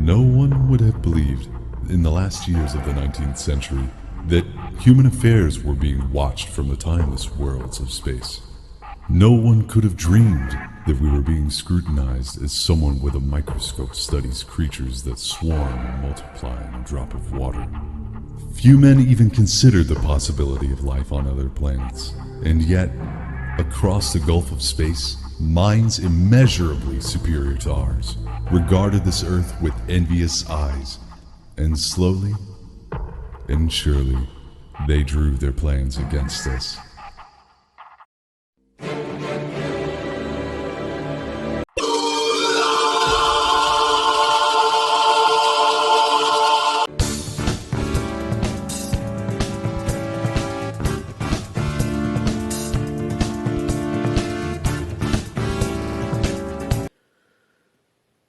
No one would have believed in the last years of the 19th century that human affairs were being watched from the timeless worlds of space. No one could have dreamed that we were being scrutinized as someone with a microscope studies creatures that swarm and multiply in a drop of water. Few men even considered the possibility of life on other planets, and yet, across the gulf of space, minds immeasurably superior to ours regarded this Earth with envious eyes, and slowly and surely they drew their plans against us.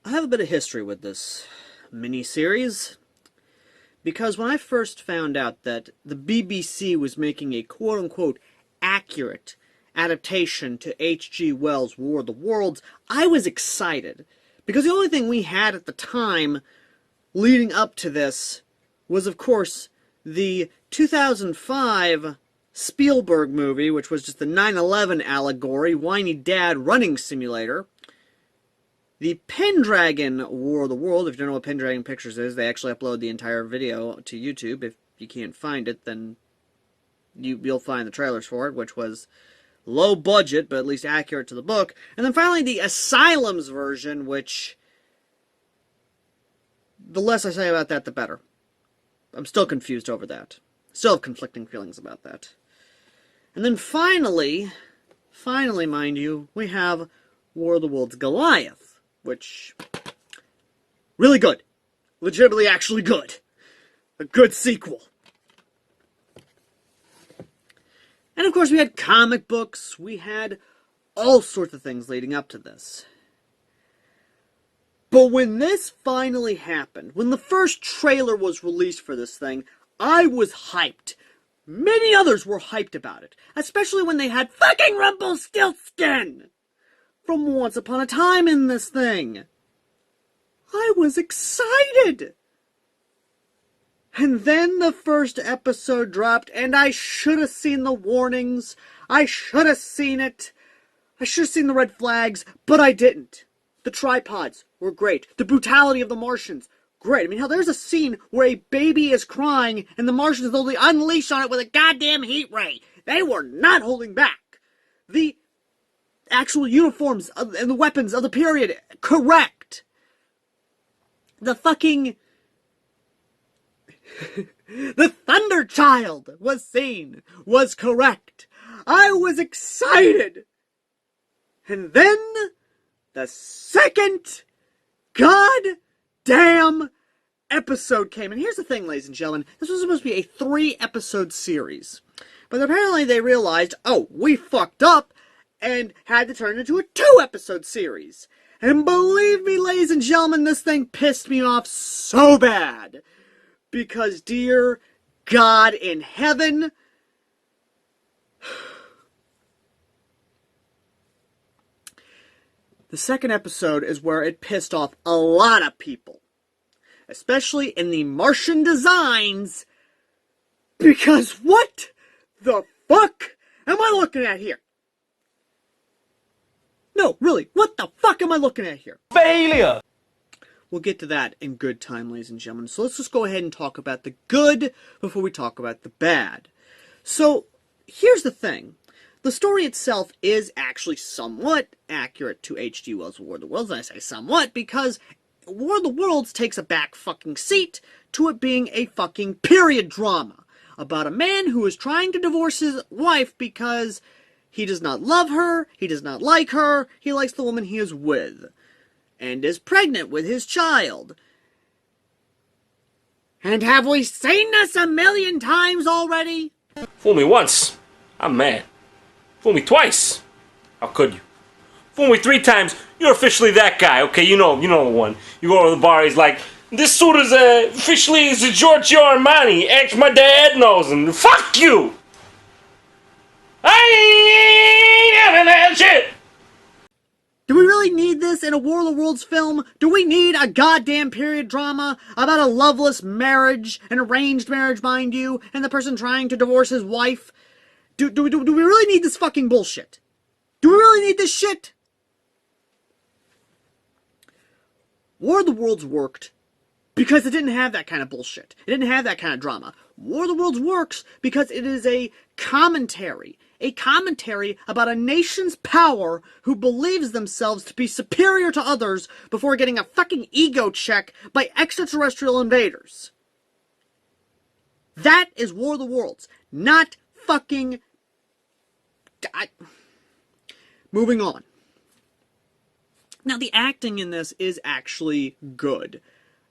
I have a bit of history with this mini-series, because when I first found out that the BBC was making a quote-unquote accurate adaptation to H.G. Wells' War of the Worlds, I was excited, because the only thing we had at the time leading up to this was, of course, the 2005 Spielberg movie, which was just the 9/11 allegory, whiny dad running simulator. The Pendragon War of the World. If you don't know what Pendragon Pictures is, they actually upload the entire video to YouTube. If you can't find it, then you'll find the trailers for it, which was low budget, but at least accurate to the book. And then finally, the Asylum's version, which, the less I say about that, the better. I'm still confused over that. Still have conflicting feelings about that. And then finally, mind you, we have War of the Worlds Goliath, which, really good. Legitimately actually good. A good sequel. And of course we had comic books, we had all sorts of things leading up to this. But when this finally happened, when the first trailer was released for this thing, I was hyped. Many others were hyped about it, especially when they had fucking Rumpelstiltskin from Once Upon a Time in this thing. I was excited. And then the first episode dropped, and I should have seen the warnings. I should have seen it. I should have seen the red flags, but I didn't. The tripods were great. The brutality of the Martians, great. I mean, hell, there's a scene where a baby is crying, and the Martians literally unleash on it with a goddamn heat ray. They were not holding back. The actual uniforms and the weapons of the period, correct. The fucking... the Thunder Child was seen, was correct. I was excited. And then, the second goddamn episode came. And here's the thing, ladies and gentlemen. This was supposed to be a 3-episode series. But apparently they realized, oh, we fucked up, and had to turn it into a 2-episode series. And believe me, ladies and gentlemen, this thing pissed me off so bad. Because, dear God in heaven, the second episode is where it pissed off a lot of people. Especially in the Martian designs. Because what the fuck am I looking at here? No, really, what the fuck am I looking at here? Failure! We'll get to that in good time, ladies and gentlemen. So let's just go ahead and talk about the good before we talk about the bad. So, here's the thing. The story itself is actually somewhat accurate to H.G. Wells' War of the Worlds, and I say somewhat because War of the Worlds takes a back fucking seat to it being a fucking period drama about a man who is trying to divorce his wife because he does not love her, he does not like her, he likes the woman he is with, and is pregnant with his child. And have we seen this a million times already? Fool me once, I'm mad. Fool me twice, how could you? Fool me 3 times, you're officially that guy, okay? You know the one. You go to the bar, he's like, this suit is officially is a Giorgio Armani. Ask my dad knows him. Fuck you! I ain't having that shit! Do we really really need this in a War of the Worlds film? Do we need a goddamn period drama about a loveless marriage, an arranged marriage, mind you, and the person trying to divorce his wife? Do we really need this fucking bullshit? Do we really need this shit? War of the Worlds worked because it didn't have that kind of bullshit. It didn't have that kind of drama. War of the Worlds works because it is a commentary about a nation's power who believes themselves to be superior to others before getting a fucking ego check by extraterrestrial invaders. That is War of the Worlds, not fucking... Moving on. Now, the acting in this is actually good.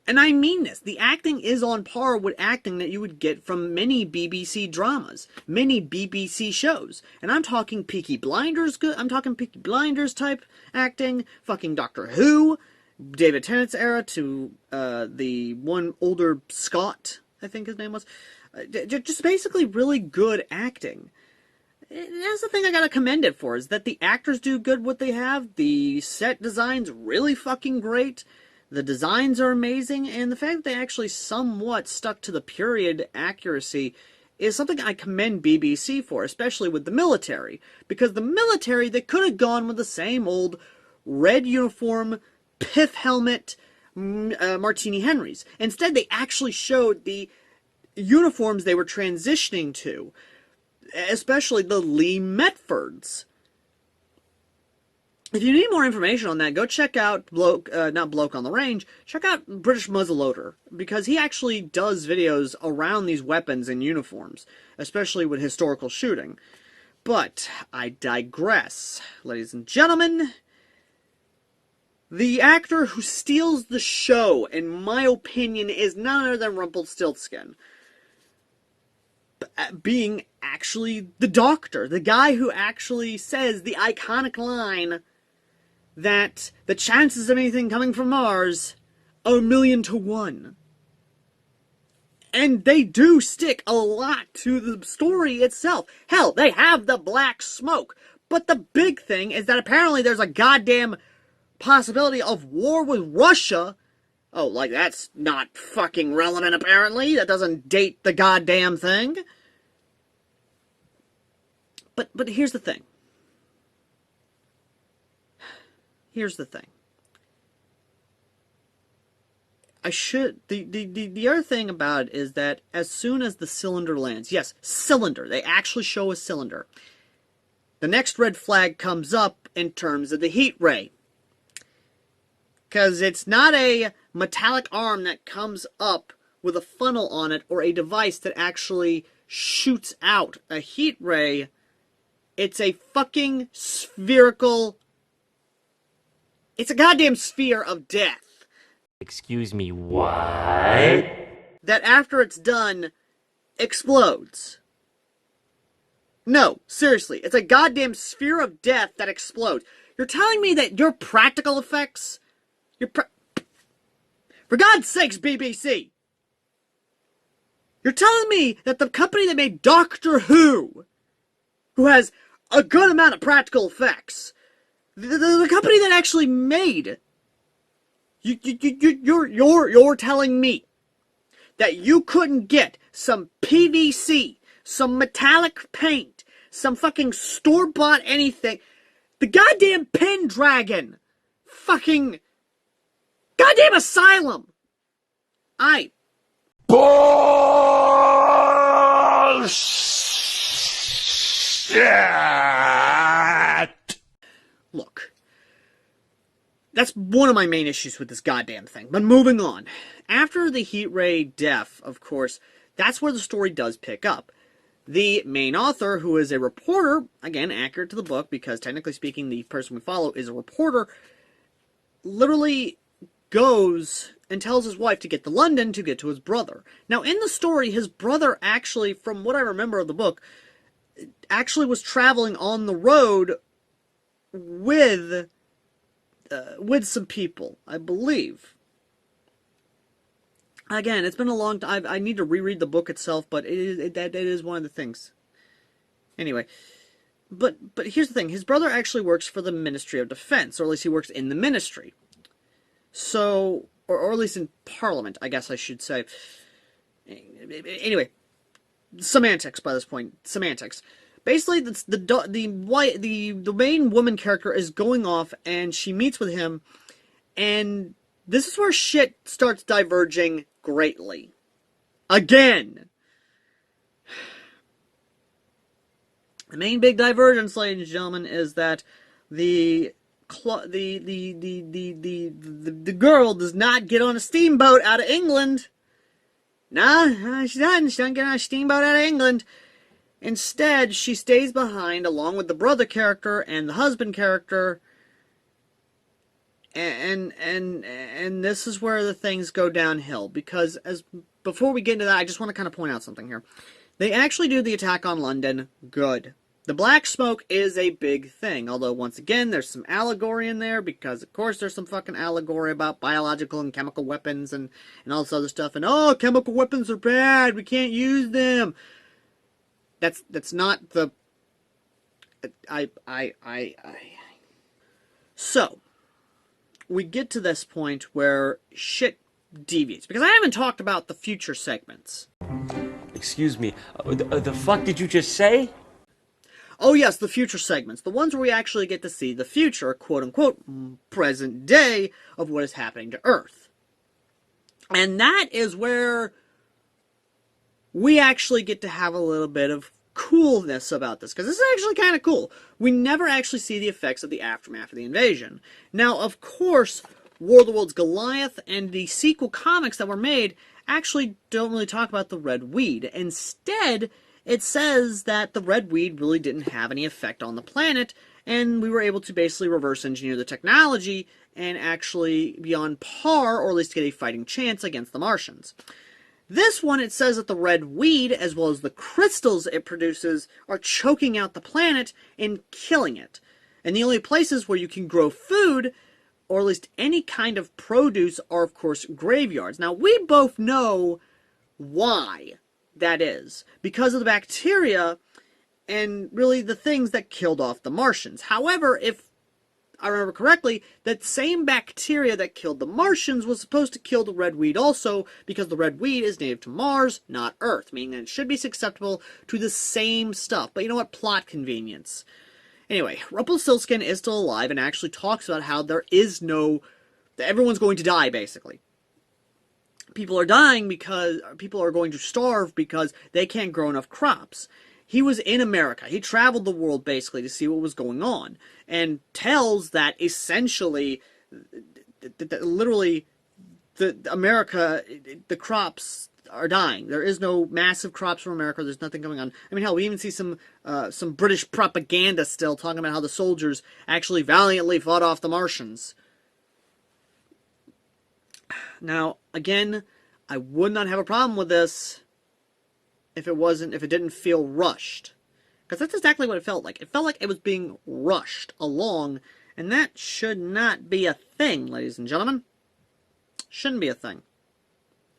And I mean this. The acting is on par with acting that you would get from many BBC dramas, many BBC shows. And I'm talking Peaky Blinders good. I'm talking Peaky Blinders type acting, fucking Doctor Who, David Tennant's era to the one older Scott, I think his name was. Just basically really good acting. That's the thing I gotta commend it for, is that the actors do good what they have, the set design's really fucking great, the designs are amazing, and the fact that they actually somewhat stuck to the period accuracy is something I commend BBC for, especially with the military. Because the military, they could have gone with the same old red uniform, pith helmet, Martini Henrys. Instead, they actually showed the uniforms they were transitioning to, especially the Lee Metfords. If you need more information on that, go check out not Bloke on the Range, check out British Muzzleloader, because he actually does videos around these weapons and uniforms, especially with historical shooting. But I digress. Ladies and gentlemen, the actor who steals the show, in my opinion, is none other than Rumpelstiltskin. Being actually the Doctor, the guy who actually says the iconic line that the chances of anything coming from Mars are 1,000,000 to 1. And they do stick a lot to the story itself. Hell, they have the black smoke. But the big thing is that apparently there's a goddamn possibility of war with Russia. Oh, like that's not fucking relevant apparently. That doesn't date the goddamn thing. But here's the thing. Here's the thing. The other thing about it is that as soon as the cylinder lands, yes, cylinder, they actually show a cylinder, the next red flag comes up in terms of the heat ray. Because it's not a metallic arm that comes up with a funnel on it or a device that actually shoots out a heat ray. It's a fucking spherical... It's a goddamn sphere of death. Excuse me, what? That after it's done, explodes. No, seriously, it's a goddamn sphere of death that explodes. You're telling me that your practical effects... For God's sakes, BBC! You're telling me that the company that made Doctor Who has a good amount of practical effects, the company that actually made, you're telling me that you couldn't get some PVC, some metallic paint, some fucking store-bought anything, the goddamn Pendragon, fucking goddamn Asylum. Look, that's one of my main issues with this goddamn thing. But moving on. After the heat ray death, of course, that's where the story does pick up. The main author, who is a reporter, again, accurate to the book, because technically speaking, the person we follow is a reporter, literally goes and tells his wife to get to London to get to his brother. Now, in the story, his brother actually, from what I remember of the book, actually was traveling on the road with some people, I believe. Again, it's been a long time. I need to reread the book itself, but it is one of the things. Anyway, But here's the thing. His brother actually works for the Ministry of Defense, or at least he works in the ministry. So, or at least in Parliament, I guess I should say. Anyway, semantics by this point. Semantics. Basically, the main woman character is going off, and she meets with him, and this is where shit starts diverging greatly. Again! The main big divergence, ladies and gentlemen, is that the girl does not get on a steamboat out of England. Nah, she doesn't. She doesn't get on a steamboat out of England. Instead, she stays behind along with the brother character and the husband character. And this is where the things go downhill, because before we get into that, I just want to kind of point out something here. They actually do the attack on London good. The black smoke is a big thing, although once again there's some allegory in there, because of course there's some fucking allegory about biological and chemical weapons and all this other stuff, and oh, chemical weapons are bad, we can't use them. That's not the So we get to this point where shit deviates, because I haven't talked about the future segments. Excuse me, the fuck did you just say? Oh yes, the future segments. The ones where we actually get to see the future, quote-unquote, present day of what is happening to Earth. And that is where we actually get to have a little bit of coolness about this, because this is actually kind of cool. We never actually see the effects of the aftermath of the invasion. Now, of course, War of the Worlds Goliath and the sequel comics that were made actually don't really talk about the red weed. Instead, it says that the red weed really didn't have any effect on the planet, and we were able to basically reverse engineer the technology and actually be on par, or at least get a fighting chance against the Martians. This one, it says that the red weed, as well as the crystals it produces, are choking out the planet and killing it. And the only places where you can grow food, or at least any kind of produce, are of course graveyards. Now, we both know why that is, because of the bacteria and really the things that killed off the Martians. However, if I remember correctly, that same bacteria that killed the Martians was supposed to kill the red weed also, because the red weed is native to Mars, not Earth, meaning that it should be susceptible to the same stuff. But you know what? Plot convenience. Anyway, Rumpelstiltskin is still alive and actually talks about how that everyone's going to die, basically. People are dying because people are going to starve because they can't grow enough crops. He was in America. He traveled the world basically to see what was going on, and tells that essentially, literally, America, the crops are dying. There is no massive crops from America. There's nothing going on. I mean, hell, we even see some British propaganda still talking about how the soldiers actually valiantly fought off the Martians. Now, again, I would not have a problem with this if it didn't feel rushed. Because that's exactly what it felt like. It felt like it was being rushed along, and that should not be a thing, ladies and gentlemen. Shouldn't be a thing.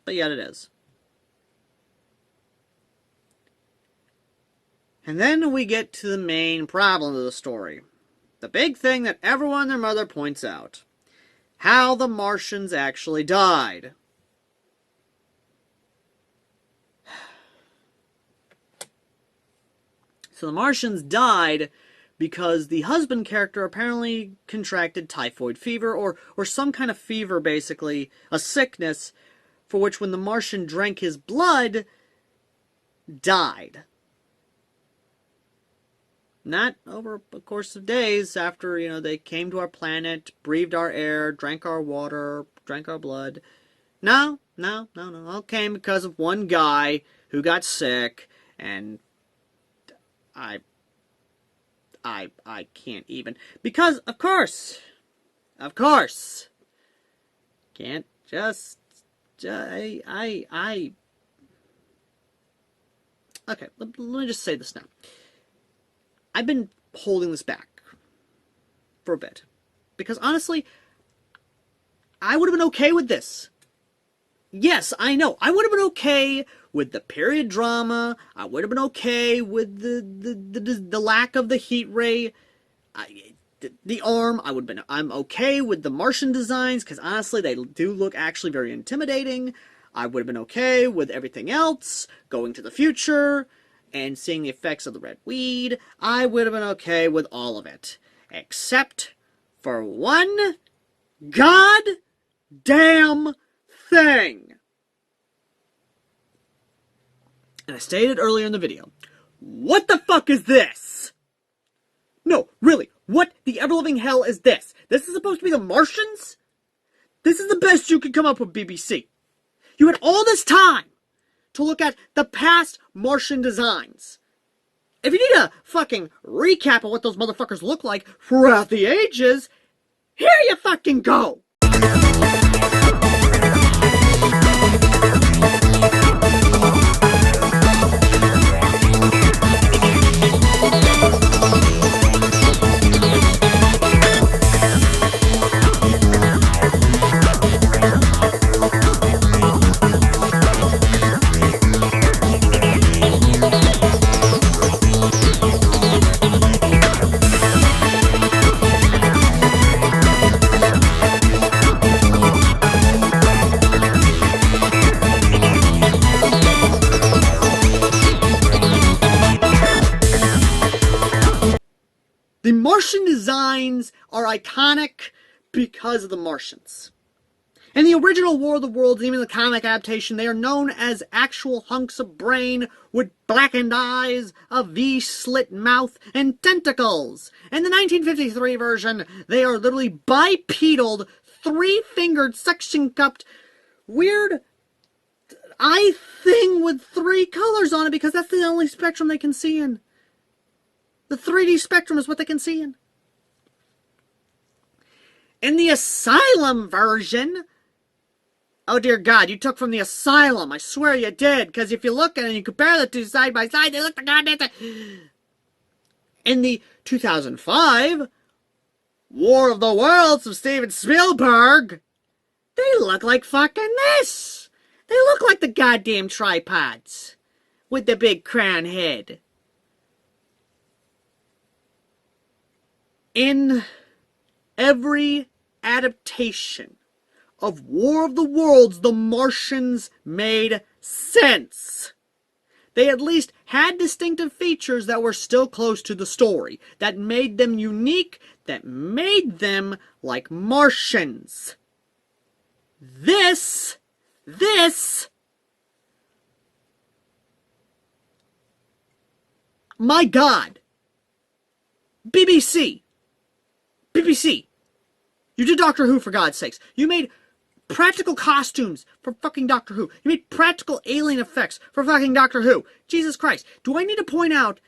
But yet it is. And then we get to the main problem of the story. The big thing that everyone and their mother points out. How the Martians actually died. So the Martians died because the husband character apparently contracted typhoid fever, or some kind of fever, basically, a sickness, for which when the Martian drank his blood, died. Not over a course of days after, they came to our planet, breathed our air, drank our water, drank our blood. No. All came because of one guy who got sick, and I can't even. Because, of course, can't just, okay, let me just say this now. I've been holding this back for a bit, because honestly, I would have been okay with this. Yes, I know. I would have been okay with the period drama. I would have been okay with the lack of the heat ray. The arm, I'm okay with the Martian designs, because honestly, they do look actually very intimidating. I would have been okay with everything else, going to the future, and seeing the effects of the red weed. I would have been okay with all of it. Except for one goddamn thing. And I stated earlier in the video, what the fuck is this? No, really, what the ever-living hell is this? This is supposed to be the Martians? This is the best you could come up with, BBC. You had all this time to look at the past Martian designs. If you need a fucking recap of what those motherfuckers look like throughout the ages, here you fucking go! The Martian designs are iconic because of the Martians. In the original War of the Worlds, even the comic adaptation, they are known as actual hunks of brain with blackened eyes, a V-slit mouth, and tentacles. In the 1953 version, they are literally bipedal, three-fingered, suction-cupped, weird eye thing with three colors on it, because that's the only spectrum they can see in. The 3D spectrum is what they can see in. In the Asylum version, oh dear God, you took from the Asylum. I swear you did, because if you look at it and you compare the two side by side, they look the goddamn thing. In the 2005 War of the Worlds of Steven Spielberg, they look like fucking this. They look like the goddamn tripods with the big crown head. In every adaptation of War of the Worlds, the Martians made sense. They at least had distinctive features that were still close to the story, that made them unique, that made them like Martians. This, my God, BBC, you did Doctor Who, for God's sakes. You made practical costumes for fucking Doctor Who. You made practical alien effects for fucking Doctor Who. Jesus Christ. Do I need to point out...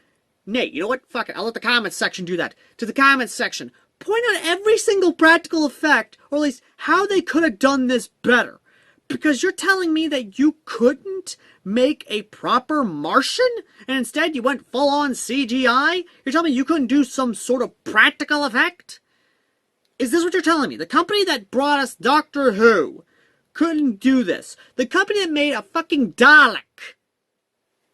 Nate, you know what? Fuck it. I'll let the comments section do that. To the comments section. Point out every single practical effect, or at least how they could have done this better. Because you're telling me that you couldn't make a proper Martian, and instead you went full-on CGI? You're telling me you couldn't do some sort of practical effect? Is this what you're telling me? The company that brought us Doctor Who couldn't do this. The company that made a fucking Dalek.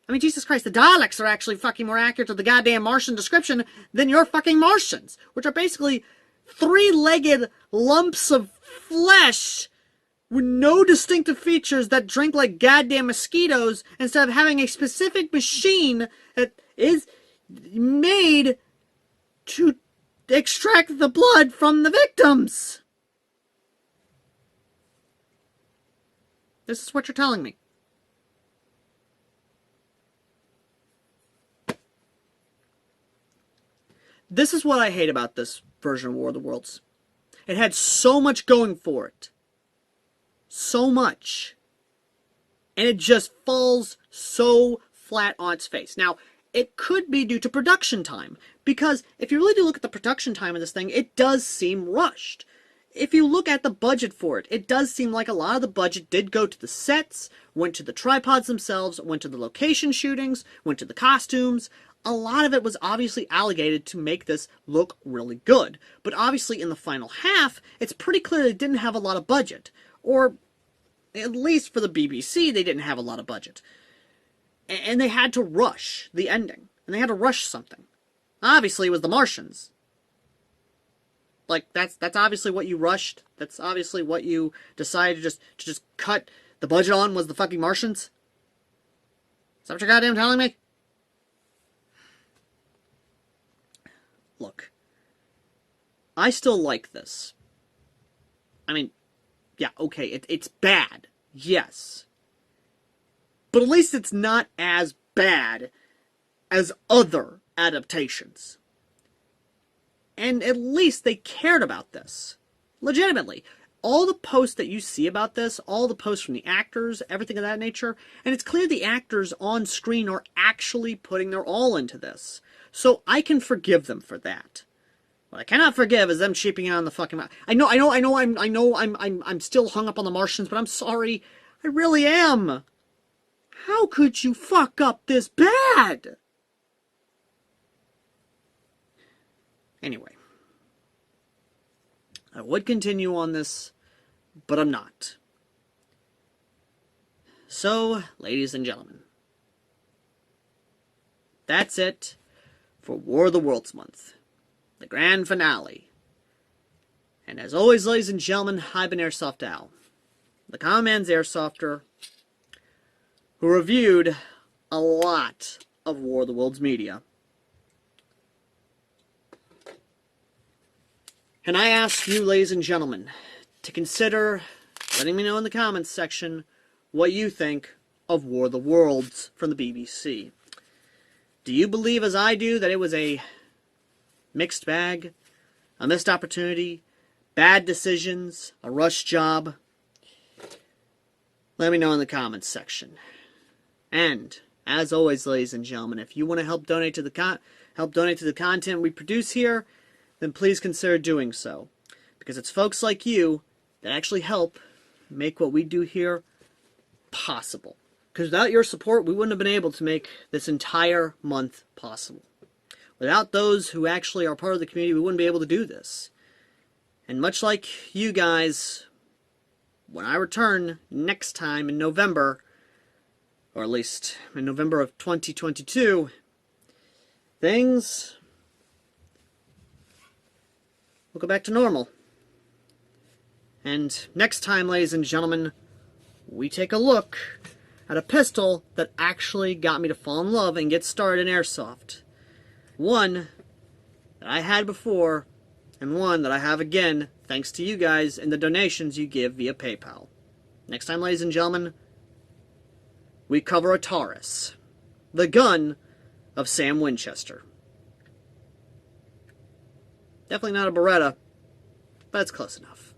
I mean, Jesus Christ, the Daleks are actually fucking more accurate to the goddamn Martian description than your fucking Martians, which are basically three-legged lumps of flesh with no distinctive features that drink like goddamn mosquitoes, instead of having a specific machine that is made to extract the blood from the victims. This is what you're telling me. This is what I hate about this version of War of the Worlds. It had so much going for it. So much. And it just falls so flat on its face. Now, it could be due to production time, because if you really do look at the production time of this thing, it does seem rushed. If you look at the budget for it, it does seem like a lot of the budget did go to the sets, went to the tripods themselves, went to the location shootings, went to the costumes. A lot of it was obviously allocated to make this look really good. But obviously in the final half, it's pretty clear they didn't have a lot of budget. Or, at least for the BBC, they didn't have a lot of budget. And they had to rush the ending. And they had to rush something. Obviously, it was the Martians. Like, that's obviously what you rushed. That's obviously what you decided to just cut the budget on, was the fucking Martians. Is that what you're goddamn telling me? Look, I still like this. I mean, yeah, okay, it's bad, yes. But at least it's not as bad as other adaptations. And at least they cared about this. Legitimately. All the posts that you see about this, all the posts from the actors, everything of that nature, and it's clear the actors on screen are actually putting their all into this. So I can forgive them for that. What I cannot forgive is them cheaping out on the fucking... I'm still hung up on the Martians, but I'm sorry. I really am. How could you fuck up this bad? Anyway. I would continue on this, but I'm not. So, ladies and gentlemen, that's it for War of the Worlds Month, the grand finale. And as always, ladies and gentlemen, I've been Airsoft Al, the common man's airsofter, who reviewed a lot of War of the Worlds media. And I ask you, ladies and gentlemen, to consider letting me know in the comments section what you think of War of the Worlds from the BBC. Do you believe, as I do, that it was a mixed bag, a missed opportunity, bad decisions, a rush job? Let me know in the comments section. And as always, ladies and gentlemen, if you want to help donate to the content we produce here, then please consider doing so. Because it's folks like you that actually help make what we do here possible. Because without your support, we wouldn't have been able to make this entire month possible. Without those who actually are part of the community, we wouldn't be able to do this. And much like you guys, when I return next time in November, or at least in November of 2022, things will go back to normal. And next time, ladies and gentlemen, we take a look at a pistol that actually got me to fall in love and get started in airsoft. One that I had before, and one that I have again, thanks to you guys and the donations you give via PayPal. Next time, ladies and gentlemen, we cover a Taurus, the gun of Sam Winchester. Definitely not a Beretta, but it's close enough.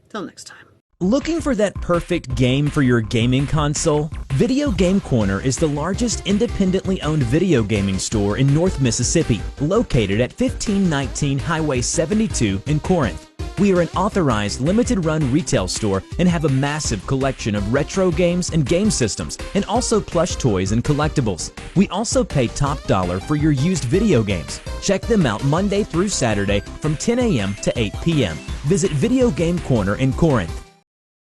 Till next time. Looking for that perfect game for your gaming console? Video Game Corner is the largest independently owned video gaming store in North Mississippi, located at 1519 Highway 72 in Corinth. We are an authorized limited-run retail store and have a massive collection of retro games and game systems, and also plush toys and collectibles. We also pay top dollar for your used video games. Check them out Monday through Saturday from 10 a.m. to 8 p.m. Visit Video Game Corner in Corinth.